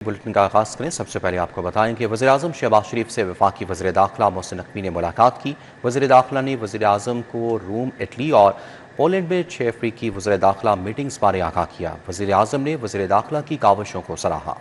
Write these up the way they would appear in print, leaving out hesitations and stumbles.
Bulletin کا آغاز کریں۔ سب سے پہلے آپ کو بتائیں کہ وزیراعظم شہباز شریف سے وفاقی وزیر داخلہ محسن نقوی نے ملاقات کی۔ وزیر داخلہ نے وزیراعظم کو روم، اٹلی اور پولینڈ میں 6 افریقی وزیر داخلہ میٹنگز بارے آگاہ کیا۔ وزیراعظم نے وزیر داخلہ کی کاوشوں کو سراہا۔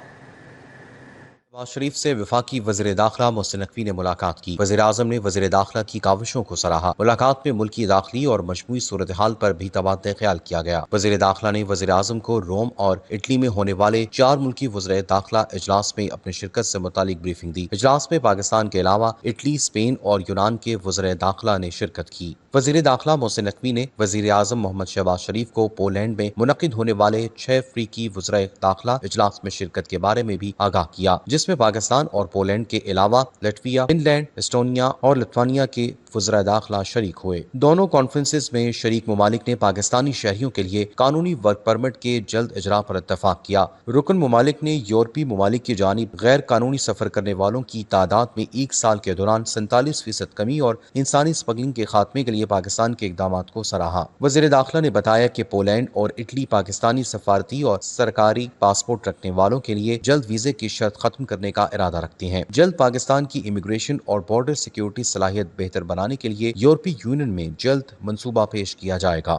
شہباز شریف سے وفاقی وزیر داخلہ محسن نقوی نے ملاقات کی۔ وزیراعظم نے وزیر داخلہ کی کاوشوں کو سراہا۔ ملاقات میں ملکی داخلی اور مجموعی صورتحال پر بھی تبادلہ خیال کیا گیا۔ وزیر داخلہ نے وزیراعظم کو روم اور اٹلی میں ہونے والے 4 ملکی وزرائے داخلہ اجلاس میں اپنی شرکت سے متعلق بریفنگ دی۔ اجلاس میں پاکستان کے علاوہ اٹلی، اسپین اور یونان کے وزرائے داخلہ نے شرکت کی۔ وزیر داخلہ محسن نقوی نے وزیر اعظم محمد شہباز شریف کو پولینڈ میں منعقد ہونے والے 6 افریقی وزرائے داخلہ اجلاس میں شرکت کے بارے میں بھی آگاہ کیا، جس میں پاکستان اور پولینڈ کے علاوہ لٹویا، فن لینڈ، اسٹونیا اور لتوانیا کے وزرائے داخلہ شریک ہوئے۔ دونوں کانفرنسز میں شریک ممالک نے پاکستانی شہریوں کے لیے قانونی ورک پرمٹ کے جلد اجرا پر اتفاق کیا۔ رکن ممالک نے یورپی ممالک کی جانب غیر قانونی سفر کرنے والوں کی تعداد میں 1 سال کے دوران 47% کمی اور انسانی اسمگلنگ کے خاتمے کے لیے پاکستان کے اقدامات کو سراہا۔ وزیر داخلہ نے بتایا کہ پولینڈ اور اٹلی پاکستانی سفارتی اور سرکاری پاسپورٹ رکھنے والوں کے لیے جلد ویزے کی شرط ختم کرنے کا ارادہ رکھتے ہیں۔ جلد پاکستان کی امیگریشن اور بارڈر سیکیورٹی صلاحیت بہتر بنانے کے لیے یورپی یونین میں جلد منصوبہ پیش کیا جائے گا۔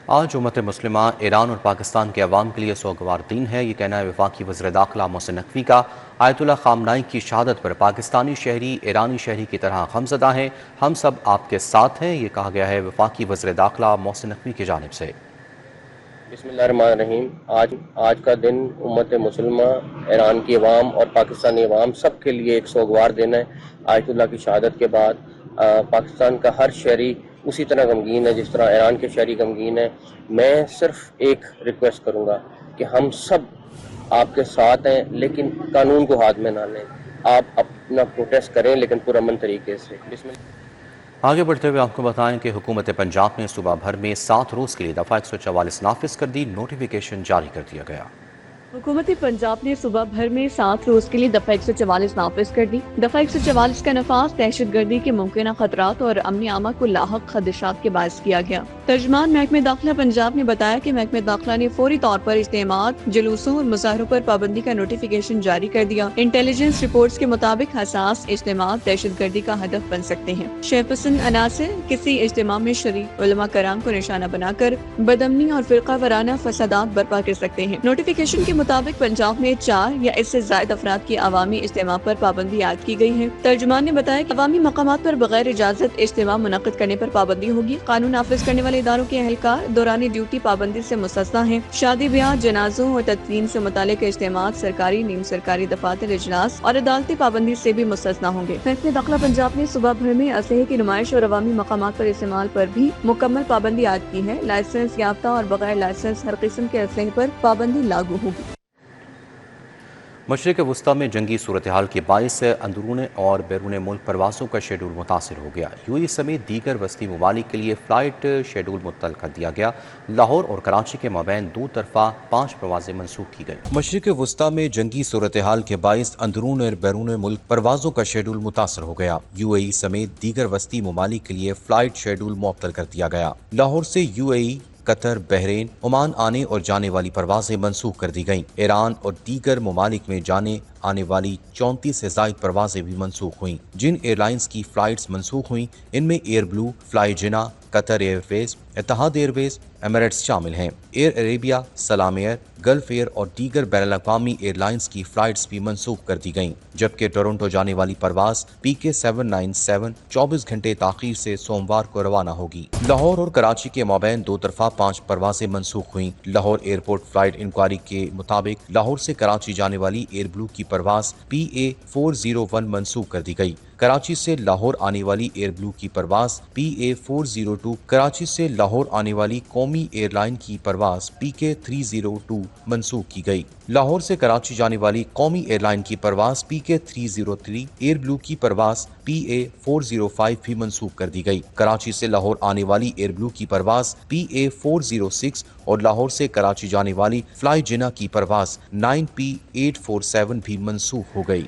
آج امت مسلمہ ایران اور پاکستان کے عوام کے لیے سوگوار دن ہے، یہ کہنا ہے وفاقی وزیر داخلہ محسن نقوی کا۔ آیت اللہ خامنائی کی شہادت پر پاکستانی شہری ایرانی شہری کی طرح غمزدہ ہیں۔ ہم سب آپ کے ساتھ ہیں، یہ کہا گیا ہے وفاقی وزیر داخلہ محسن نقوی کی جانب سے۔ بسم اللہ الرحمن الرحیم۔ آج کا دن امت مسلمہ، ایران کی عوام اور پاکستانی عوام سب کے لیے ایک سوگوار دن ہے۔ آیت اللہ کی شہادت کے بعد پاکستان کا ہر شہری اسی طرح غمگین ہے جس طرح ایران کے شہری غمگین ہے۔ میں صرف ایک ریکویسٹ کروں گا کہ ہم سب آپ کے ساتھ ہیں، لیکن قانون کو ہاتھ میں نہ لیں۔ آپ اپنا پروٹیسٹ کریں لیکن پرامن طریقے سے۔ بسم اللہ۔ آگے بڑھتے ہوئے آپ کو بتائیں کہ حکومت پنجاب نے صوبہ بھر میں 7 روز کے لیے دفعہ 144 نافذ کر دی، نوٹیفیکیشن جاری کر دیا گیا۔ حکومت پنجاب نے صوبہ بھر میں 7 روز کے لیے دفعہ 144 نافذ کر دی۔ دفعہ 144 کا نفاذ دہشت گردی کے ممکنہ خطرات اور امن عامہ کو لاحق خدشات کے باعث کیا گیا۔ ترجمان محکمہ داخلہ پنجاب نے بتایا کہ محکمہ داخلہ نے فوری طور پر اجتماعات، جلوسوں اور مظاہروں پر پابندی کا نوٹیفیکیشن جاری کر دیا۔ انٹیلیجنس رپورٹس کے مطابق حساس اجتماعات دہشت گردی کا ہدف بن سکتے ہیں۔ شے پسند عناصر کسی اجتماع میں شریک علماء کرام کو نشانہ بنا کر بدامنی اور فرقہ وارانہ فسادات برپا کر سکتے ہیں۔ نوٹیفیکیشن کے مطابق پنجاب میں 4 یا اس سے زائد افراد کی عوامی اجتماع پر پابندی عائد کی گئی ہے۔ ترجمان نے بتایا کہ عوامی مقامات پر بغیر اجازت اجتماع منعقد کرنے پر پابندی ہوگی۔ قانون نافذ کرنے والے اداروں کے اہلکار دوران ڈیوٹی پابندی سے مستثنیٰ ہیں۔ شادی بیاہ، جنازوں اور تدفین سے متعلق اجتماعات، سرکاری، نیم سرکاری دفاتر، اجلاس اور عدالتی پابندی سے بھی مستثنیٰ ہوں گے۔ محکمہ داخلہ پنجاب نے صوبہ بھر میں اسلحے کی نمائش اور عوامی مقامات پر استعمال پر بھی مکمل پابندی عائد کی ہے۔ لائسنس یافتہ اور بغیر لائسنس ہر قسم کے اسلحے پر پابندی لاگو ہوگی۔ مشرق وسطیٰ میں جنگی صورتحال کے باعث اندرون اور بیرون ملک پروازوں کا شیڈول متاثر ہو گیا۔ یو اے ای سمیت دیگر وسطی ممالک کے لیے فلائٹ شیڈول معطل کر دیا گیا۔ لاہور اور کراچی کے مابین 2 طرفہ 5 پروازیں منسوخ کی گئیں۔ مشرق وسطیٰ میں جنگی صورتحال کے باعث اندرون اور بیرون ملک پروازوں کا شیڈول متاثر ہو گیا۔ یو اے ای سمیت دیگر وسطی ممالک کے لیے فلائٹ شیڈول معطل کر دیا گیا۔ لاہور سے you a E, Qatar, Bahrain, Oman آنے اور جانے والی پروازیں منسوخ کر دی گئیں۔ ایران اور دیگر ممالک میں جانے آنے والی 34 سے زائد پروازیں بھی منسوخ ہوئیں۔ جن ایئر لائنز کی فلائٹس منسوخ ہوئیں ان میں ایئر بلو، فلائی جنا، قطر ایئر ویز، اتحاد ایئر ویز، ایمریٹس شامل ہیں۔ ایئر عربیہ، سلام ایئر، گلف ایئر اور دیگر بین الاقوامی ایئر لائنز کی فلائٹس بھی منسوخ کر دی گئیں، جبکہ ٹورنٹو جانے والی پرواز PK 797 24 گھنٹے تاخیر سے سوموار کو روانہ ہوگی۔ لاہور اور کراچی کے مابین 2 طرفہ 5 پروازیں منسوخ ہوئیں۔ لاہور ایئرپورٹ فلائٹ انکوائری کے مطابق لاہور سے کراچی جانے والی ایئر بلو کی پرواز PA 401 منسوخ کر دی گئی۔ کراچی سے لاہور آنے والی ایئر بلو کی پرواز PA 402، کراچی سے لاہور آنے والی قومی ایئر لائن کی پرواز PK 302 منسوخ کی گئی۔ لاہور سے کراچی جانے والی قومی ایئر لائن کی پرواز PK 303، ایئر بلو کی پرواز PA 405 بھی منسوخ کر دی گئی۔ کراچی سے لاہور آنے والی ایئر بلو کی پرواز PA 406 اور لاہور سے کراچی جانے والی فلائی جنا کی پرواز 9P 847 بھی منسوخ ہو گئی۔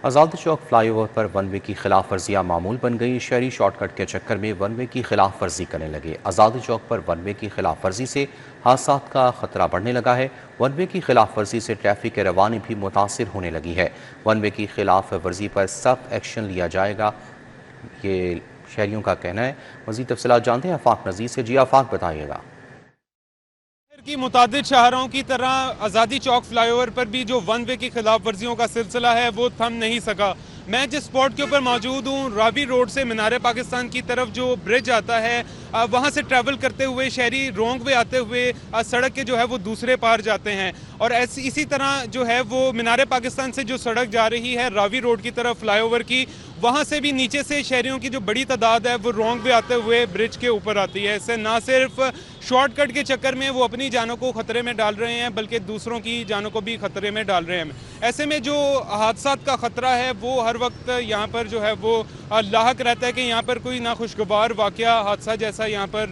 آزادی چوک فلائی اوور پر ون وے کی خلاف ورزیاں معمول بن گئی. شہری شارٹ کٹ کے چکر میں ون وے کی خلاف ورزی کرنے لگے. آزادی چوک پر ون وے کی خلاف ورزی سے حادثات کا خطرہ بڑھنے لگا ہے. ون وے کی خلاف ورزی سے ٹریفک کی روانی بھی متاثر ہونے لگی ہے. ون وے کی خلاف ورزی پر سخت ایکشن لیا جائے گا، یہ شہریوں کا کہنا ہے. مزید تفصیلات جانتے ہیں آفاق نذیر سے. جی آفاق، بتائیے گا. کی متعدد شاہراہوں کی طرح آزادی چوک فلائی اوور پر بھی جو ون وے کی خلاف ورزیوں کا سلسلہ ہے وہ تھم نہیں سکا. میں جس اسپاٹ کے اوپر موجود ہوں، راوی روڈ سے مینار پاکستان کی طرف جو برج آتا ہے، وہاں سے ٹریول کرتے ہوئے شہری رونگ وے آتے ہوئے سڑک کے جو ہے وہ دوسرے پار جاتے ہیں، اور اسی طرح جو ہے وہ مینار پاکستان سے جو سڑک جا رہی ہے راوی روڈ کی طرف فلائی اوور کی، وہاں سے بھی نیچے سے شہریوں کی جو بڑی تعداد ہے وہ رونگ وے آتے ہوئے برج کے اوپر آتی ہے. اس سے نہ صرف شارٹ کٹ کے چکر میں وہ اپنی جانوں کو خطرے میں ڈال رہے ہیں بلکہ دوسروں کی جانوں کو بھی خطرے میں ڈال رہے ہیں. ایسے میں جو حادثات کا خطرہ ہے وہ ہر وقت یہاں پر جو ہے وہ لاحق رہتا ہے کہ یہاں پر کوئی ناخوشگوار واقعہ حادثہ جیسا یہاں پر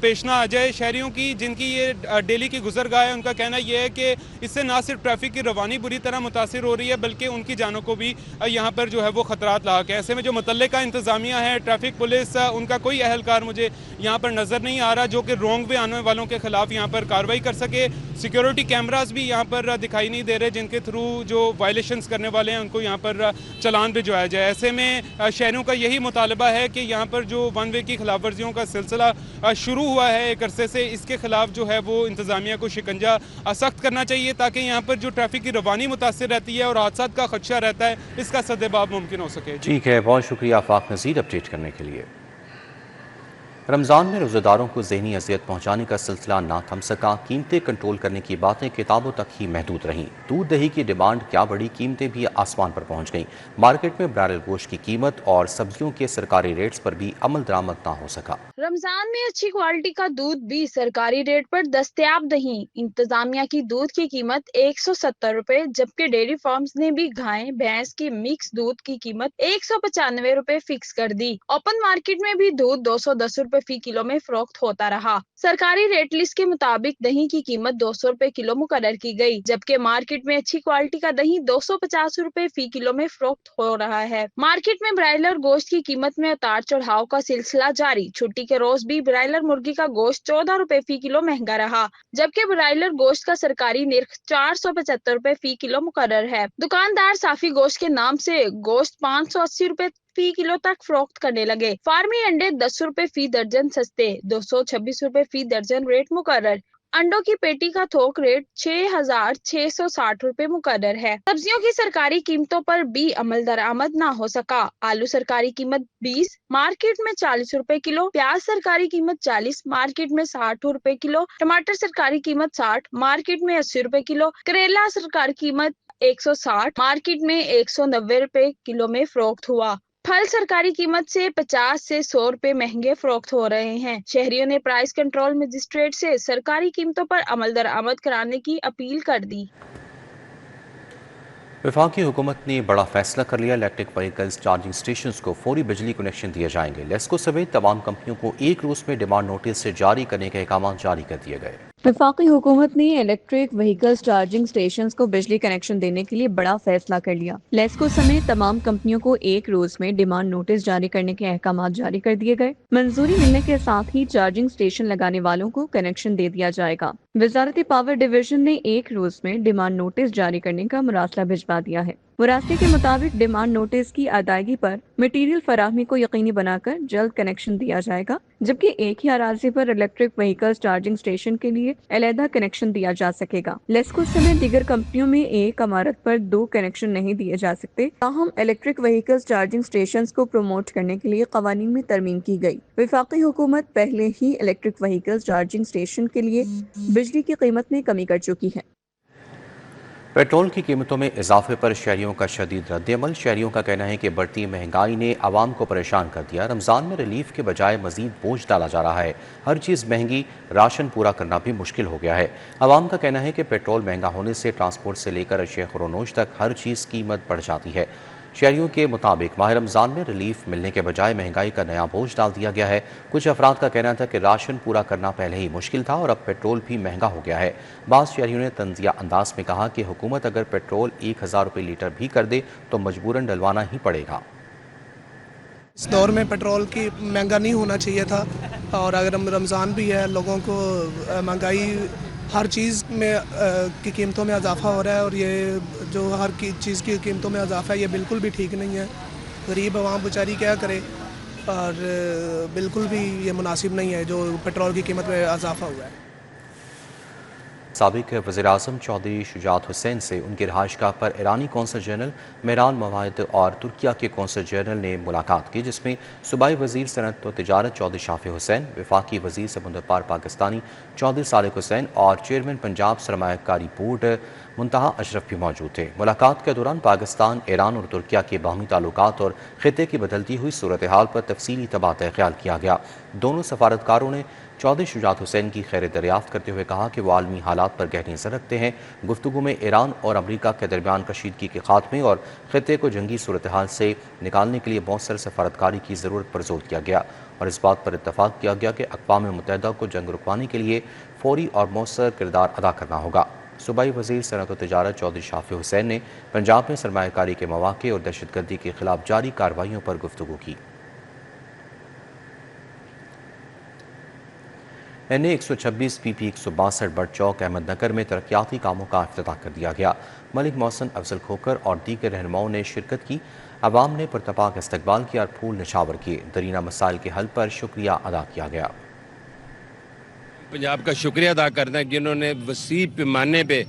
پیش نہ آ جائے. شہریوں کی جن کی یہ ڈیلی کی گزرگاہ ہے، ان کا کہنا یہ ہے کہ اس سے نہ صرف ٹریفک کی روانی بری طرح متاثر ہو رہی ہے بلکہ ان کی جانوں کو بھی یہاں پر جو ہے وہ خطرات لاحق ہے. ایسے میں جو متعلقہ انتظامیہ ہے، ٹریفک پولیس، ان کا کوئی اہلکار مجھے یہاں پر نظر نہیں آ رہا جو کہ رونگ وے آنے والوں کے خلاف یہاں پر کارروائی کر سکے. سیکیورٹی کیمراز بھی یہاں پر دکھائی نہیں دے رہے جن کے تھرو جو وائلیشنز کرنے والے ہیں ان کو یہاں پر چلان بھجوایا جائے. ایسے میں شہریوں کا یہی مطالبہ ہے کہ یہاں پر جو ون وے کی خلاف ورزیوں کا سلسلہ شروع ہوا ہے ایک عرصے سے، اس کے خلاف جو ہے وہ انتظامیہ کو شکنجہ سخت کرنا چاہیے تاکہ یہاں پر جو ٹریفک کی روانی متاثر رہتی ہے اور حادثات کا خدشہ رہتا ہے اس کا سدباب ممکن ہو سکے. ٹھیک ہے، بہت شکریہ آفاق نذیر اپڈیٹ کرنے کے لیے. رمضان میں روزہ داروں کو ذہنی اذیت پہنچانے کا سلسلہ نہ تھم سکا. قیمتیں کنٹرول کرنے کی باتیں کتابوں تک ہی محدود رہیں. دودھ دہی کی ڈیمانڈ کیا بڑھی، قیمتیں بھی آسمان پر پہنچ گئیں. مارکیٹ میں برائڈل گوشت کی قیمت اور سبزیوں کے سرکاری ریٹس پر بھی عمل درآمد نہ ہو سکا. رمضان میں اچھی کوالٹی کا دودھ بھی سرکاری ریٹ پر دستیاب نہیں. انتظامیہ کی دودھ کی قیمت 170 روپے جبکہ ڈیری فارمز نے بھی گائے بھینس کی مکس دودھ کی قیمت 195 روپے فکس کر دی. اوپن مارکیٹ میں بھی دودھ 210 روپے فی کلو میں فروخت ہوتا رہا. سرکاری ریٹ لسٹ کے مطابق دہی کی قیمت 200 روپے کلو مقرر کی گئی جبکہ مارکیٹ میں اچھی کوالٹی کا دہی 250 روپے فی کلو میں فروخت ہو رہا ہے. مارکیٹ میں برائلر گوشت کی قیمت میں اتار چڑھاؤ کا سلسلہ جاری. چھٹی کے روز بھی برائلر مرغی کا گوشت 14 روپے فی کلو مہنگا رہا جبکہ برائلر گوشت کا سرکاری نرخ 475 روپے فی کلو مقرر ہے. دکاندار صافی گوشت کے نام سے گوشت 580 روپے فی کلو تک فروخت کرنے لگے. فارمی انڈے 10 روپے فی درجن سستے، 226 روپے فی درجن ریٹ مقرر. انڈوں کی پیٹی کا تھوک ریٹ 6,660 روپے مقرر ہے. سبزیوں کی سرکاری قیمتوں پر بھی عمل درآمد نہ ہو سکا. آلو سرکاری قیمت 20، مارکیٹ میں 40 روپے کلو. پیاز سرکاری قیمت 40، مارکیٹ میں 60 روپے کلو. ٹماٹر سرکاری قیمت 60، مارکیٹ میں 80 روپے کلو. کریلا سرکاری قیمت 160، مارکیٹ میں 190 روپے کلو میں فروخت ہوا. پھل سرکاری قیمت سے 50 سے 100 روپے مہنگے فروخت ہو رہے ہیں. شہریوں نے پرائس کنٹرول مجسٹریٹ سے سرکاری قیمتوں پر عمل درآمد کرانے کی اپیل کر دی. وفاقی حکومت نے بڑا فیصلہ کر لیا. الیکٹرک وہیکلز چارجنگ سٹیشنز کو فوری بجلی کنیکشن دیے جائیں گے. لیسکو سمیت تمام کمپنیوں کو ایک روز میں ڈیمانڈ نوٹس سے جاری کرنے کے احکامات جاری کر دیے گئے. وفاقی حکومت نے الیکٹرک وہیکلز چارجنگ سٹیشنز کو بجلی کنیکشن دینے کے لیے بڑا فیصلہ کر لیا. لیسکو سمیت تمام کمپنیوں کو ایک روز میں ڈیمانڈ نوٹس جاری کرنے کے احکامات جاری کر دیے گئے. منظوری ملنے کے ساتھ ہی چارجنگ سٹیشن لگانے والوں کو کنیکشن دے دیا جائے گا. وزارت پاور ڈویژن نے ایک روز میں ڈیمانڈ نوٹس جاری کرنے کا مراسلہ بھجوا دیا ہے. مراسلے کے مطابق ڈیمانڈ نوٹس کی ادائیگی پر مٹیریل فراہمی کو یقینی بنا کر جلد کنیکشن دیا جائے گا جبکہ ایک ہی اراضی پر الیکٹرک وہیکلز چارجنگ سٹیشن کے لیے علیحدہ کنیکشن دیا جا سکے گا. لیسکو سمیت دیگر کمپنیوں میں ایک عمارت پر 2 کنیکشن نہیں دیے جا سکتے. تاہم الیکٹرک وہیکلز چارجنگ سٹیشنز کو پروموٹ کرنے کے لیے قوانین میں ترمیم کی گئی. وفاقی حکومت پہلے ہی الیکٹرک وہیکلز چارجنگ سٹیشن کے لیے بجلی کی قیمت میں کمی کر چکی ہے. پیٹرول کی قیمتوں میں اضافے پر شہریوں کا شدید رد عمل. شہریوں کا کہنا ہے کہ بڑھتی مہنگائی نے عوام کو پریشان کر دیا. رمضان میں ریلیف کے بجائے مزید بوجھ ڈالا جا رہا ہے. ہر چیز مہنگی، راشن پورا کرنا بھی مشکل ہو گیا ہے. عوام کا کہنا ہے کہ پیٹرول مہنگا ہونے سے ٹرانسپورٹ سے لے کر اشیاء خورونوش تک ہر چیز قیمت بڑھ جاتی ہے. شہریوں کے مطابق ماہ رمضان میں ریلیف ملنے کے بجائے مہنگائی کا نیا بوجھ ڈال دیا گیا ہے۔ کچھ افراد کا کہنا تھا کہ راشن پورا کرنا پہلے ہی مشکل تھا اور اب پیٹرول بھی مہنگا ہو گیا ہے۔ بعض شہریوں نے طنزیہ انداز میں کہا کہ حکومت اگر پیٹرول 1000 روپے لیٹر بھی کر دے تو مجبوراً ڈلوانا ہی پڑے گا۔ اس دور میں پیٹرول کی مہنگا نہیں ہونا چاہیے تھا، اور اگر رمضان بھی ہے، لوگوں کو مہنگائی ہر چیز میں کی قیمتوں میں اضافہ ہو رہا ہے، اور یہ جو ہر چیز کی قیمتوں میں اضافہ ہے یہ بالکل بھی ٹھیک نہیں ہے۔ غریب عوام بیچاری کیا کرے، اور بالکل بھی یہ مناسب نہیں ہے جو پیٹرول کی قیمت میں اضافہ ہوا ہے۔ سابق وزیراعظم چودھری شجاعت حسین سے ان کی رہائش گاہ پر ایرانی قونصل جنرل میران مواہد اور ترکیہ کے قونصل جنرل نے ملاقات کی، جس میں صوبائی وزیر صنعت و تجارت چودھری شافی حسین، وفاقی وزیر سمندر پار پاکستانی چودھری صالح حسین اور چیئرمین پنجاب سرمایہ کاری بورڈ منتہا اشرف بھی موجود تھے۔ ملاقات کے دوران پاکستان، ایران اور ترکیہ کے باہمی تعلقات اور خطے کی بدلتی ہوئی صورتحال پر تفصیلی تبادلہ خیال کیا گیا۔ دونوں سفارتکاروں نے چودھری شجاعت حسین کی خیر دریافت کرتے ہوئے کہا کہ وہ عالمی حالات پر گہری نظر رکھتے ہیں۔ گفتگو میں ایران اور امریکہ کے درمیان کشیدگی کے خاتمے اور خطے کو جنگی صورتحال سے نکالنے کے لیے مؤثر سفارتکاری کی ضرورت پر زور دیا گیا، اور اس بات پر اتفاق کیا گیا کہ اقوام متحدہ کو جنگ رکوانے کے لیے فوری اور مؤثر کردار ادا کرنا ہوگا۔ صوبائی وزیر صنعت و تجارت چودھری شافی حسین نے پنجاب میں سرمایہ کاری کے مواقع اور دہشت گردی کے خلاف جاری کارروائیوں پر گفتگو کی۔ این اے 126 پی پی 162 بڑ چوک احمد نگر میں ترقیاتی کاموں کا افتتاح کر دیا گیا۔ ملک محسن افضل کھوکر اور دیگر رہنماؤں نے شرکت کی۔ عوام نے پرتپاک استقبال کیا اور پھول نچھاور کیے۔ درینہ مسائل کے حل پر شکریہ ادا کیا گیا۔ پنجاب کا شکریہ ادا کرنا ہے جنہوں نے وسیع پیمانے پہ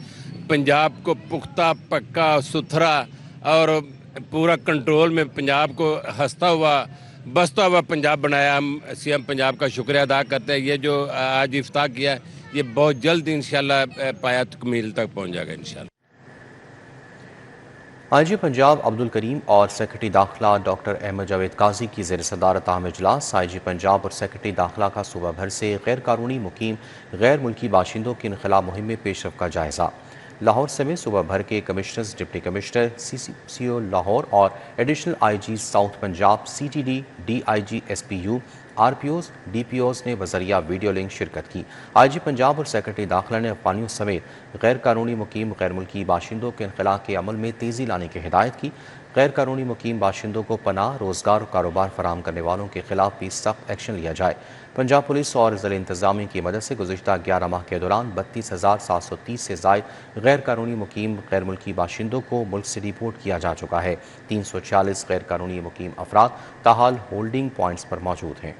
پنجاب کو پختہ، پکا، ستھرا اور پورا کنٹرول میں پنجاب کو ہنستا ہوا، بستا ہوا پنجاب بنایا۔ ہم سی ایم پنجاب کا شکریہ ادا کرتے ہیں۔ یہ جو آج افتتاح کیا ہے یہ بہت جلد انشاءاللہ پایہ تکمیل تک پہنچ جائے گا انشاءاللہ۔ آئی جی پنجاب عبدالکریم اور سیکرٹری داخلہ ڈاکٹر احمد جاوید قاضی کی زیر صدارت اہم اجلاس۔ آئی جی پنجاب اور سیکرٹری داخلہ کا صوبہ بھر سے غیر قانونی مقیم غیر ملکی باشندوں کے انخلا مہم میں پیش رفت کا جائزہ۔ لاہور سمیت صوبہ بھر کے commissioners, deputy commissioner, C O Lahore اور additional I G south Punjab, C T D, D I G S P U, R P Os, D P Os نے بذریعہ ویڈیو لنک شرکت کی۔ آئی جی پنجاب اور سیکرٹری داخلہ نے افغانیوں سمیت غیر قانونی مقیم غیر ملکی باشندوں کے انخلا کے عمل میں تیزی لانے کی ہدایت کی۔ غیر قانونی مقیم باشندوں کو پناہ، روزگار اور کاروبار فراہم کرنے والوں کے خلاف بھی سخت ایکشن لیا جائے۔ پنجاب پولیس اور ضلع انتظامیہ کی مدد سے گزشتہ 11 ماہ کے دوران 32,730 سے زائد غیر قانونی مقیم غیر ملکی باشندوں کو ملک سے ڈیپورٹ کیا جا چکا ہے۔ 346 غیر قانونی مقیم افراد تاحال ہولڈنگ پوائنٹس پر موجود ہیں۔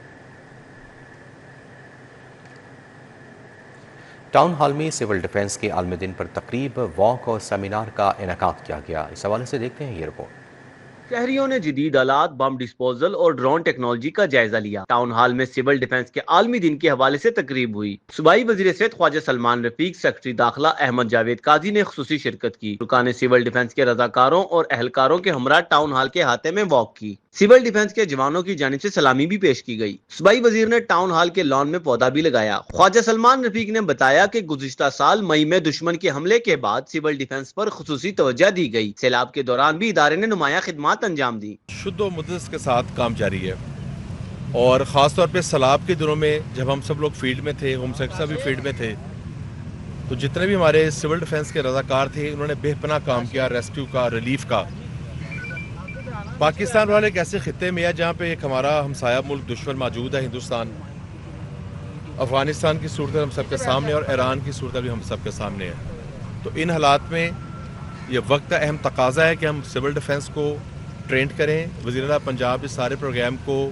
ٹاؤن ہال میں سول ڈیفنس کے عالمی دن پر تقریب، واک اور سیمینار کا انعقاد کیا گیا۔ اس حوالے سے دیکھتے ہیں یہ رپورٹ۔ شہریوں نے جدید آلات، بم ڈسپوزل اور ڈرون ٹیکنالوجی کا جائزہ لیا۔ ٹاؤن ہال میں سول ڈیفنس کے عالمی دن کے حوالے سے تقریب ہوئی۔ صوبائی وزیر صحت خواجہ سلمان رفیق، سیکرٹری داخلہ احمد جاوید قاضی نے خصوصی شرکت کی۔ رکان سول ڈیفنس کے رضاکاروں اور اہلکاروں کے ہمراہ ٹاؤن ہال کے احاطے میں واک کی۔ سول ڈیفنس کے جوانوں کی جانب سے سلامی بھی پیش کی گئی۔ صوبائی وزیر نے ٹاؤن ہال کے لان میں پودا بھی لگایا۔ خواجہ سلمان رفیق نے بتایا کہ گزشتہ سال مئی میں دشمن کے حملے کے بعد سول ڈیفنس پر خصوصی توجہ دی گئی۔ سیلاب کے دوران بھی ادارے نے نمایاں خدمات انجام دی۔ شد و مدس کے ساتھ کام جاری ہے، اور خاص طور پہ سیلاب کے دنوں میں جب ہم سب لوگ فیلڈ میں تھے، ہوم سیکٹر بھی فیلڈ میں تھے، تو جتنے بھی ہمارے سول ڈیفنس کے رضاکار تھے انہوں نے بے پناہ کام کیا، ریسکیو کا، ریلیف کا۔ پاکستان والے ایک ایسے خطے میں ہے جہاں پہ ایک ہمارا ہمسایہ ملک دشمن موجود ہے، ہندوستان۔ افغانستان کی صورت ہم سب کے سامنے اور ایران کی صورت بھی ہم سب کے سامنے ہے۔ تو ان حالات میں یہ وقت کا اہم تقاضا ہے کہ ہم سول ڈیفنس کو ٹرینڈ کریں۔ وزیراعلیٰ پنجاب اس سارے پروگرام کو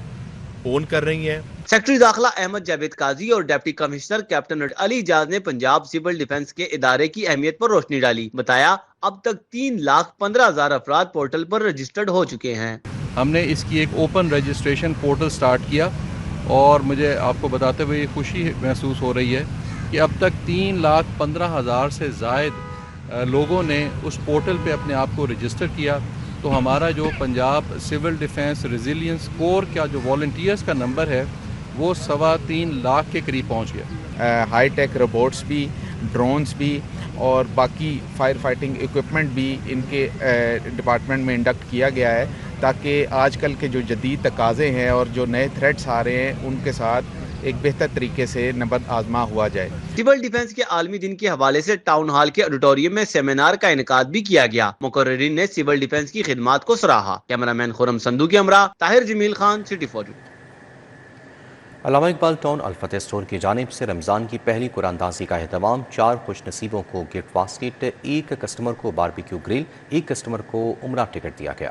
اون کر رہی ہیں۔ سیکرٹری داخلہ احمد جاوید قاضی اور ڈپٹی کمشنر کیپٹن علی اجاز نے پنجاب سول ڈیفنس کے ادارے کی اہمیت پر روشنی ڈالی۔ بتایا اب تک 3,15,000 افراد پورٹل پر رجسٹرڈ ہو چکے ہیں۔ ہم نے اس کی ایک اوپن رجسٹریشن پورٹل سٹارٹ کیا، اور مجھے آپ کو بتاتے ہوئے خوشی محسوس ہو رہی ہے کہ اب تک 3,15,000 سے زائد لوگوں نے اس پورٹل پہ اپنے آپ کو رجسٹر کیا۔ تو ہمارا جو پنجاب سول ڈیفنس ریزیلینس کور کا جو والنٹیئرز کا نمبر ہے وہ 3.25 لاکھ کے قریب پہنچ گیا۔ ہائی ٹیک روبوٹس بھی، ڈرونز بھی اور باقی فائر فائٹنگ ایکوپمنٹ بھی ان کے ڈپارٹمنٹ میں انڈکٹ کیا گیا ہے تاکہ آج کل کے جو جدید تقاضے ہیں اور جو نئے تھریٹس آ رہے ہیں ان کے ساتھ ایک بہتر طریقے سے نبرد آزما ہوا جائے۔ سول ڈیفنس کے عالمی دن کے حوالے سے ٹاؤن ہال کے آڈیٹوریم میں سیمینار کا انعقاد بھی کیا گیا۔ مقررین نے سول ڈیفنس کی خدمات کو سراہا۔ کیمرہ مین خرم سندھو کے ہمراہ طاہر جمیل خان، سٹی 42۔ علامہ اقبال ٹاؤن الفتح اسٹور کی جانب سے رمضان کی پہلی قرآن اندازی کا اہتمام، 4 خوش نصیبوں کو گفٹ باسکٹ، 1 کسٹمر کو باربیکیو گرل، 1 کسٹمر کو عمرہ ٹکٹ دیا گیا۔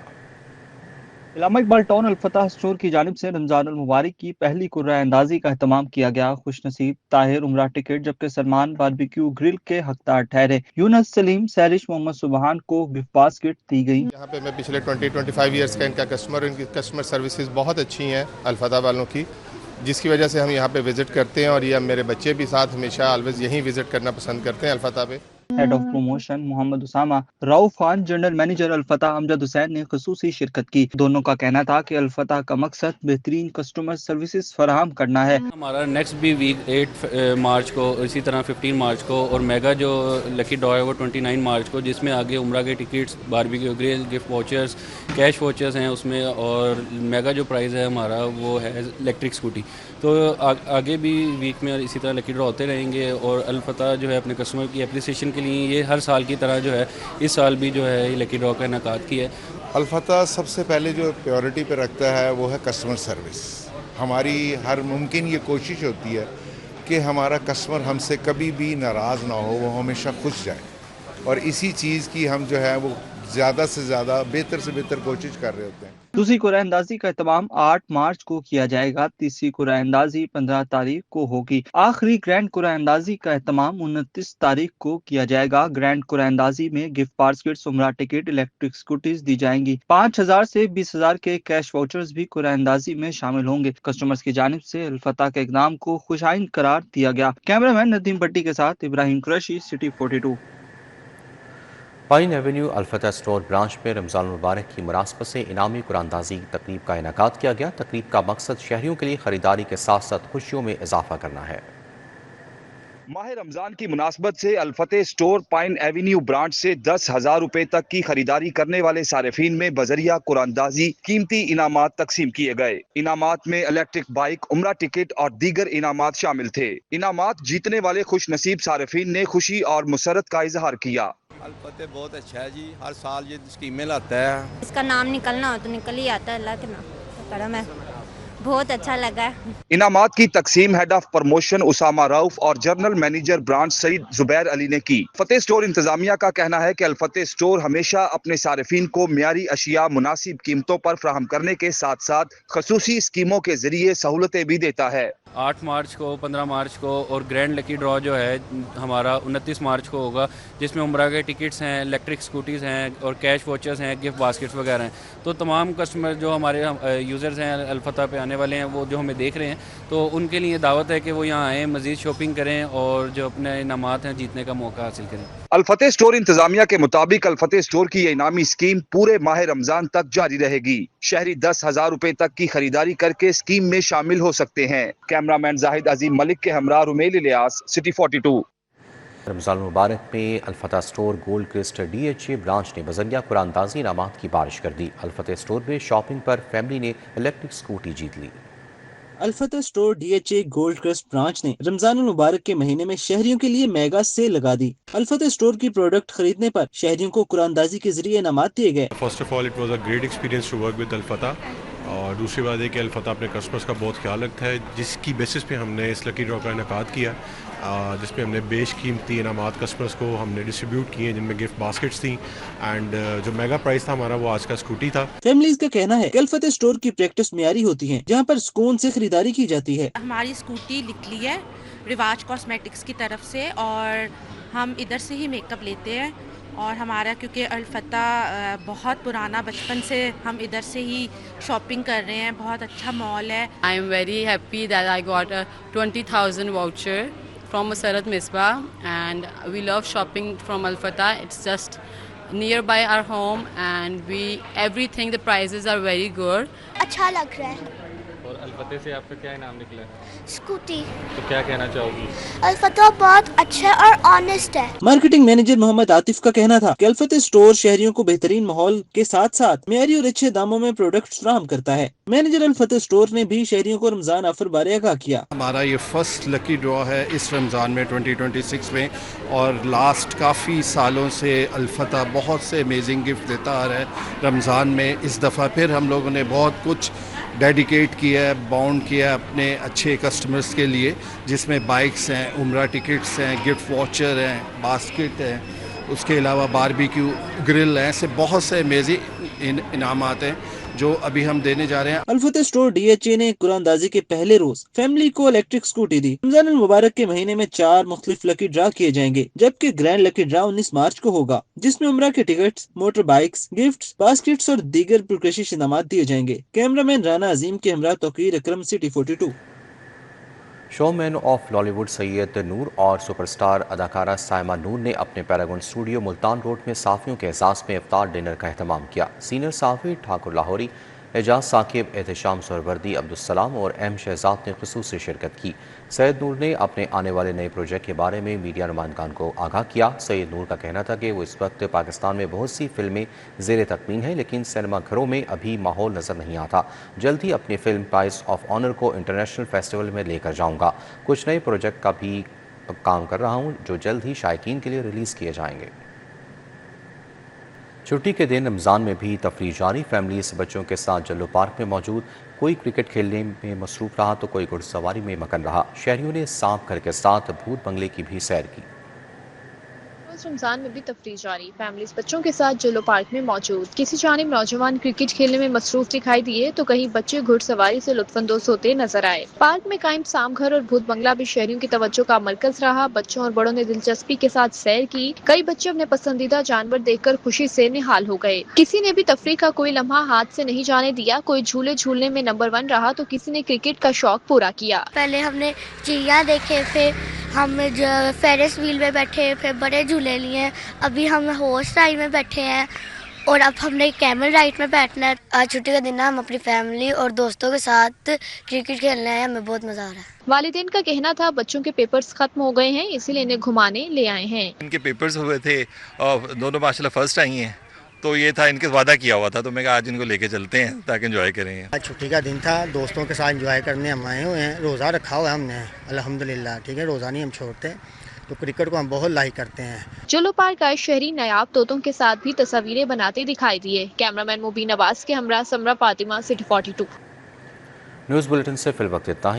علامہ اقبال ٹاؤن الفتح اسٹور کی جانب سے رمضان المبارک کی پہلی قرعہ اندازی کا اہتمام کیا گیا۔ خوش نصیب طاہر عمرہ ٹکٹ جبکہ سلمان باربیکیو گرل کے حقدار ٹھہرے۔ یونس سلیم، سیرش محمد سبحان کو گفٹ باسکٹ دی گئی۔ یہاں پہ میں پچھلے 20-25 ایئرس کا ان کا کسٹمر، ان کی کسٹمر سروسز بہت اچھی ہیں الفتح والوں کی، جس کی وجہ سے ہم یہاں پہ وزٹ کرتے ہیں اور یہ میرے بچے بھی ساتھ ہمیشہ آلویز یہیں وزٹ کرنا پسند کرتے ہیں الفتح پہ۔ Head of promotion Muhammad Usama, Rauf Khan general manager Al-Fatah Amjad حسین نے خصوصی شرکت کی۔ دونوں کا کہنا تھا کہ الفتح کا مقصد بہترین کسٹمر سروسز فراہم کرنا ہے۔ ہمارا نیکسٹ بھی ویک 8 مارچ کو، اسی طرح 15 مارچ کو، اور میگا جو لکی ڈرا ہے وہ 29 مارچ کو، جس میں آگے عمرہ کے tickets, barbecue girl, gift watchers, cash watchers ہیں اس میں، اور میگا جو پرائز ہے ہمارا وہ ہے الیکٹرک اسکوٹی۔ تو آگے بھی ویک میں اسی طرح لکی ڈرا ہوتے رہیں گے، اور الفتح جو ہے اپنے کسٹمر کی اپریسیشن کے لیے یہ ہر سال کی طرح جو ہے اس سال بھی جو ہے یہ لکی ڈرا کا انعقاد کیا ہے۔ الفتح سب سے پہلے جو پیورٹی پہ رکھتا ہے وہ ہے کسٹمر سروس۔ ہماری ہر ممکن یہ کوشش ہوتی ہے کہ ہمارا کسٹمر ہم سے کبھی بھی ناراض نہ ہو، وہ ہمیشہ خوش جائے، اور اسی چیز کی ہم جو ہے وہ زیادہ سے زیادہ بہتر سے بہتر کوشش کر رہے ہوتے ہیں۔ دوسری قرعہ اندازی کا اہتمام 8 مارچ کو کیا جائے گا۔ تیسری قرعہ اندازی 15 تاریخ کو ہوگی۔ آخری گرینڈ قرعہ اندازی کا اہتمام 29 تاریخ کو کیا جائے گا۔ گرینڈ قرعہ اندازی میں گفٹ باسکٹس، عمرہ ٹکٹ، الیکٹرک اسکوٹیز دی جائیں گی۔ 5000 سے 20000 کے کیش واؤچرز بھی قرعہ اندازی میں شامل ہوں گے۔ کسٹمرز کی جانب سے الفتح کے اقدام کو خوشائند قرار دیا گیا۔ کیمرہ مین ندیم بٹی کے ساتھ Ibrahim Qureshi, city 42۔ Pine avenue Al-Fatah store branch میں رمضان المبارک کی مناسبت سے انعامی قرآن اندازی تقریب کا انعقاد کیا گیا۔ تقریب کا مقصد شہریوں کے لیے خریداری کے ساتھ ساتھ خوشیوں میں اضافہ کرنا ہے۔ ماہ رمضان کی مناسبت سے الفتح اسٹور پائن ایونیو برانچ سے 10,000 روپے تک کی خریداری کرنے والے صارفین میں بذریعہ قرآن اندازی قیمتی انعامات تقسیم کیے گئے۔ انعامات میں الیکٹرک بائک، عمرہ ٹکٹ اور دیگر انعامات شامل تھے۔ انعامات جیتنے والے خوش نصیب صارفین نے خوشی اور مسرت کا اظہار کیا۔ الفتح بہت اچھا ہے جی، ہر سال یہ اسکیمیں لاتا ہے۔ اس کا نام نکلنا ہو تو نکل ہی آتا ہے، اللہ کے نام کرم ہے، بہت اچھا لگا ہے۔ انعامات کی تقسیم ہیڈ آف پروموشن اسامہ رؤف اور جنرل مینیجر برانچ سعید زبیر علی نے کی۔ فتح اسٹور انتظامیہ کا کہنا ہے کہ الفتح اسٹور ہمیشہ اپنے صارفین کو معیاری اشیاء مناسب قیمتوں پر فراہم کرنے کے ساتھ ساتھ خصوصی اسکیموں کے ذریعے سہولتیں بھی دیتا ہے۔ 8 مارچ کو، 15 مارچ کو، اور گرینڈ لکی ڈرا جو ہے ہمارا 29 مارچ کو ہوگا، جس میں عمرہ کے ٹکٹس ہیں، الیکٹرک اسکوٹیز ہیں اور کیش واچرز ہیں، گفٹ باسکٹس وغیرہ ہیں۔ تو تمام کسٹمر جو ہمارے یوزرز ہیں الفتح پہ آنے والے ہیں، وہ جو ہمیں دیکھ رہے ہیں، تو ان کے لیے دعوت ہے کہ وہ یہاں آئیں، مزید شاپنگ کریں اور جو اپنے انعامات ہیں جیتنے کا موقع حاصل کریں۔ الفتح اسٹور انتظامیہ کے مطابق الفتح اسٹور کی یہ انعامی اسکیم پورے ماہ رمضان تک جاری رہے گی۔ شہری 10,000 روپے تک کی خریداری کر کے اسکیم میں شامل ہو سکتے ہیں۔ کیمرہ مین زاہد عظیم ملک کے ہمراہ رمیل الیاس، سٹی 42۔ رمضان المبارک میں Al-Fatah store gold crest DHA branch نے بذریعہ قرآن اندازی انعامات کی بارش کر دی۔ الفتح اسٹور میں شاپنگ پر فیملی نے الیکٹرک اسکوٹی جیت لی۔ Al-Fatah store DHA gold crest branch نے رمضان المبارک کے مہینے میں شہریوں کے لیے میگا سیل لگا دی۔ الفتح اسٹور کی پروڈکٹ خریدنے پر شہریوں کو قرآن اندازی کے ذریعے انعامات دیے گئے۔ First of all it was a great experience to work with Al-Fatah, اور دوسری بات ہے کہ الفتح اپنے کسٹمرز کا بہت خیال رکھتا ہے، جس کی بیسس پہ ہم نے اس لکی ڈرا کا انعقاد کیا، جس میں ہم نے بیش قیمتی انعامات کسٹمرز کو ہم نے ڈسٹریبیوٹ کیے، جن میں گفٹ باسکٹس تھیں، اینڈ جو میگا پرائز تھا ہمارا وہ آج کا اسکوٹی تھا۔ فیملیز کا کہنا ہے کہ الفتح اسٹور کی پریکٹس معیاری ہوتی ہے، جہاں پر سکون سے خریداری کی جاتی ہے۔ ہماری اسکوٹی نکلی ہے رواج کاسمیٹکس کی طرف سے، اور ہم ادھر سے ہی میک اپ لیتے ہیں، اور ہمارا کیونکہ الفتح بہت پرانا، بچپن سے ہم ادھر سے ہی شاپنگ کر رہے ہیں، بہت اچھا مال ہے۔ I am very happy that I got a 20,000 voucher from Masarat Misbah, and we love shopping from Al-Fatah. It's just nearby our home, and everything, the prices are very good. اچھا لگ رہا ہے۔ اور الفتح سے آپ کا کیا انعام نکلا ہے؟ اسکوٹی. تو کیا کہنا چاہو گی؟ الفتح بہت اچھا اور آنےسٹ ہے. مارکیٹنگ مینیجر محمد عاطف کا کہنا تھا کہ الفتح اسٹور شہریوں کو بہترین ماحول کے ساتھ ساتھ معیاری اور اچھے داموں میں پروڈکٹس فراہم کرتا ہے. مینیجر الفتح اسٹور نے بھی شہریوں کو رمضان آفر بارے آگاہ کیا. ہمارا یہ فرسٹ لکی ڈرا ہے اس رمضان میں 2026 میں، اور لاسٹ کافی سالوں سے الفتح بہت سے امیزنگ گفٹ دیتا آ رہا ہے. رمضان میں اس دفعہ پھر ہم لوگوں نے بہت کچھ ڈیڈیکیٹ کیا ہے، باؤنڈ کیا ہے اپنے اچھے کسٹمرز کے لیے، جس میں بائکس ہیں، عمرہ ٹکٹس ہیں، گفٹ واچر ہیں، باسکٹ ہیں، اس کے علاوہ باربیکیو گرل ہیں. ایسے بہت سے امیزنگ انعامات ہیں جو ابھی ہم دینے جا رہے ہیں. الفتح اسٹور ڈی ایچ اے نے قرآن دازی کے پہلے روز فیملی کو الیکٹرک اسکوٹی دی. رمضان المبارک کے مہینے میں 4 مختلف لکی ڈرا کیے جائیں گے، جبکہ گرینڈ لکی ڈرا 19 مارچ کو ہوگا، جس میں عمرہ کے tickets, motor bikes, gifts, baskets اور دیگر پرکشش انعامات دیے جائیں گے. کیمرہ مین رانا عظیم کے ہمراہ Tauqeer Akram, city 42. Showman of Lollywood Syed Noor اور سپر سٹار اداکارہ سائمہ نور نے اپنے پیراگون اسٹوڈیو ملتان روڈ میں صحافیوں کے اعزاز میں افطار ڈنر کا اہتمام کیا. سینئر صحافی ٹھاکر لاہوری، اعجاز ثاقب، احتشام سہروردی، عبدالسلام اور ایم شہزاد نے خصوصی شرکت کی. سید نور نے اپنے آنے والے نئے پروجیکٹ کے بارے میں میڈیا نمائندگان کو آگاہ کیا. سید نور کا کہنا تھا کہ وہ اس وقت پاکستان میں بہت سی فلمیں زیر تکمین ہیں، لیکن سینما گھروں میں ابھی ماحول نظر نہیں آتا. جلد ہی اپنی فلم ٹائز آف آنر کو انٹرنیشنل فیسٹیول میں لے کر جاؤں گا. کچھ نئے پروجیکٹ کا بھی کام کر رہا ہوں جو جلد ہی شائقین کے لیے ریلیز کیے جائیں گے. چھٹی کے دن رمضان میں بھی تفریح جاری. فیملیز بچوں کے ساتھ جلو پارک میں موجود، کوئی کرکٹ کھیلنے میں مصروف رہا تو کوئی گھڑ سواری میں مگن رہا. شہریوں نے سانپ گھر کے ساتھ بھوت بنگلے کی بھی سیر کی. رمضان میں بھی تفریح جاری. فیملیز بچوں کے ساتھ جلو پارک میں موجود. کسی جانب نوجوان کرکٹ کھیلنے میں مصروف دکھائی دیے تو کہیں بچے گھڑ سواری سے لطف اندوز ہوتے نظر آئے. پارک میں قائم سانپ گھر اور بھوت بنگلہ بھی شہریوں کی توجہ کا مرکز رہا. بچوں اور بڑوں نے دلچسپی کے ساتھ سیر کی. کئی بچے اپنے پسندیدہ جانور دیکھ کر خوشی سے نہال ہو گئے. کسی نے بھی تفریح کا کوئی لمحہ ہاتھ سے نہیں جانے دیا. کوئی جھولے جھولنے میں نمبر 1 رہا تو کسی نے کرکٹ کا شوق پورا کیا. پہلے ہم نے چڑیا دیکھے، پھر ہم فیرس ویل میں بیٹھے، پھر بڑے جھولے لیے. ابھی ہم ہارس رائڈ میں بیٹھے ہیں اور اب ہم نے کیمل رائڈ میں بیٹھنا ہے. آج چھٹی کا دن ہے، ہم اپنی فیملی اور دوستوں کے ساتھ کرکٹ کھیلنا ہے. ہمیں بہت مزہ آ رہا ہے. والدین کا کہنا تھا بچوں کے پیپرز ختم ہو گئے ہیں، اسی لیے انہیں گھمانے لے آئے ہیں. ان کے پیپرز ہوئے تھے اور دونوں ماشاءاللہ فرسٹ آئی ہیں، تو یہ تھا ان کے وعدہ کیا ہوا تھا، تو میں کہا آج ان کو لے کے چلتے ہیں تاکہ انجوائے کریں. آج چھٹی کا دن تھا، دوستوں کے ساتھ انجوائے کرنے ہم آئے ہوئے ہیں. روزہ رکھا ہوا ہے ہم نے الحمدللہ. ٹھیک ہے، روزہ نہیں ہم چھوڑتے، تو کرکٹ کو ہم بہت لائک کرتے ہیں. جلو پارک آئے شہری نایاب طوطوں کے ساتھ بھی تصاویریں بناتے دکھائی دیے. کیمرہ مین مبین عباس کے ہمراہ Samra Fatima, city 42. News bulletin سے فی الوقت اتنا ہی.